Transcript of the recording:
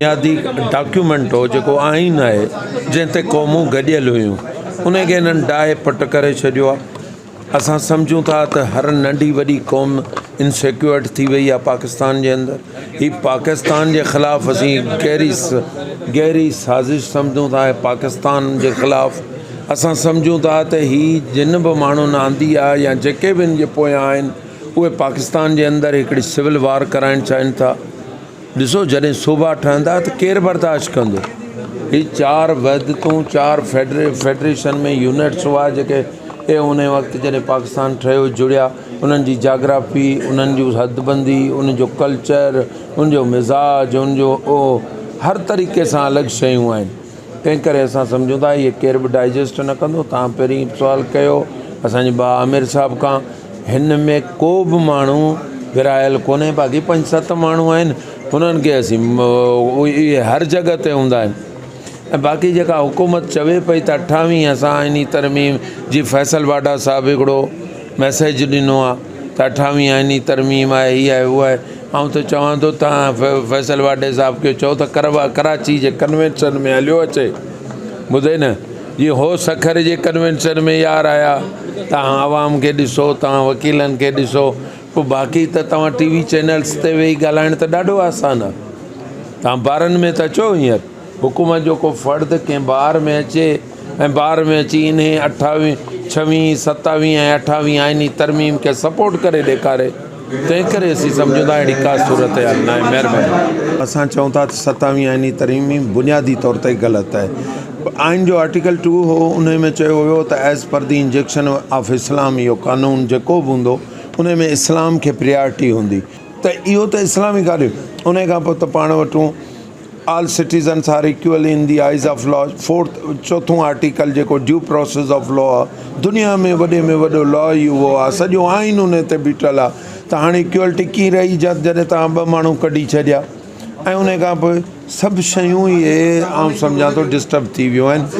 बुनियादी डॉक्यूमेंट हो जो आइन है जैसे क़ौमूं गडियल हुयूं उन खे इन्हनि डाहे पट करे छॾियो आहे। असां सम्झूं था त हर नंढी वॾी क़ौम इनसिक्योर थी वई आहे पाकिस्तान जे अंदरि। ही पाकिस्तान के ख़िलाफ़ असीं गहरी साज़िश सम्झूं था। पाकिस्तान के ख़िलाफ़ असां सम्झूं था त ही जिन बि माण्हुनि आंदी आहे या जेके बि इन जे पोयां आहिनि उहे पाकिस्तान के अंदरि हिकिड़ी सिविल वार कराइणु चाहिनि था। ॾिसो जॾहिं सूबा ठहंदा त केरु बर्दाश्त कंदो। ही 4 वहदतूं 4 फेडरेशन में यूनिट्स हुआ जेके उन वक़्त जॾहिं पाकिस्तान ठहियो जुड़िया उन्हनि जी जाग्राफी उन्हनि जूं हदबंदी उन जो कल्चर उन जो मिज़ाज उन जो हर तरीक़े सां अलॻि शयूं आहिनि। तंहिं करे असां सम्झूं था इहे केरु बि डाइजेस्ट न कंदो। तव्हां पहिरीं सुवाल कयो असांजे भाउ आमिर साहब खां, हिन में को बि माण्हू विरायल कोन्हे। बाक़ी 5-7 माण्हू आहिनि उन्हनि खे असीं इहे हर जॻह ते हूंदा आहिनि। ऐं बाक़ी जेका हुकूमत चवे पई त 28 असां इन तरमीम जी फैसल वाडा साहब हिकिड़ो मैसेज ॾिनो आहे त 28 इन तरमीम आहे हीअ आहे उहा आहे। ऐं त चवां थो तव्हां फैसल वाडे साहब खे चओ त कराची जे कन्वेंशन में हलियो अचे। ॿुधे न जीअं हो सखर जे कन्वेंशन में यार आया। तव्हां आवाम खे ॾिसो तव्हां वकीलनि खे ॾिसो पोइ बाक़ी त तव्हां TV चैनल्स ते वेही ॻाल्हाइण त ॾाढो आसान आहे। तव्हां ॿारनि में त अचो हींअर हुकूमत जो को फ़र्द कंहिं ॿार में अचे ऐं ॿार में अची इन 28 26 27 ऐं 28 आइनी तरमीम खे सपोर्ट करे ॾेखारे। तंहिं करे असीं सम्झूं था अहिड़ी का सूरत हाल न आहे। महिरबानी। असां चऊं था त 27 आइनी तरमीम बुनियादी तौर ते ग़लति आहे। आइन जो आर्टिकल 2 हो उन में चयो हुयो त as per the injection of Islam इहो कानून जेको बि हूंदो उन में इस्लाम खे प्रियॉरिटी हूंदी। त इहो त इस्लामी ॻाल्हि उन खां पोइ त पाण वटूं all citizens are equal in the eyes of law. 4th article जेको ड्यू प्रोसेस ऑफ लॉ आहे दुनिया में वॾे में वॾो लॉ ई उहो आहे। सॼो आइन उन ते बीठल आहे। त हाणे इक्वलिटी कीअं रही जॾहिं तव्हां 2 माण्हू कढी छॾिया ऐं उन खां पोइ सभु शयूं इहे आउं सम्झां थो डिस्टर्ब थी वियूं आहिनि।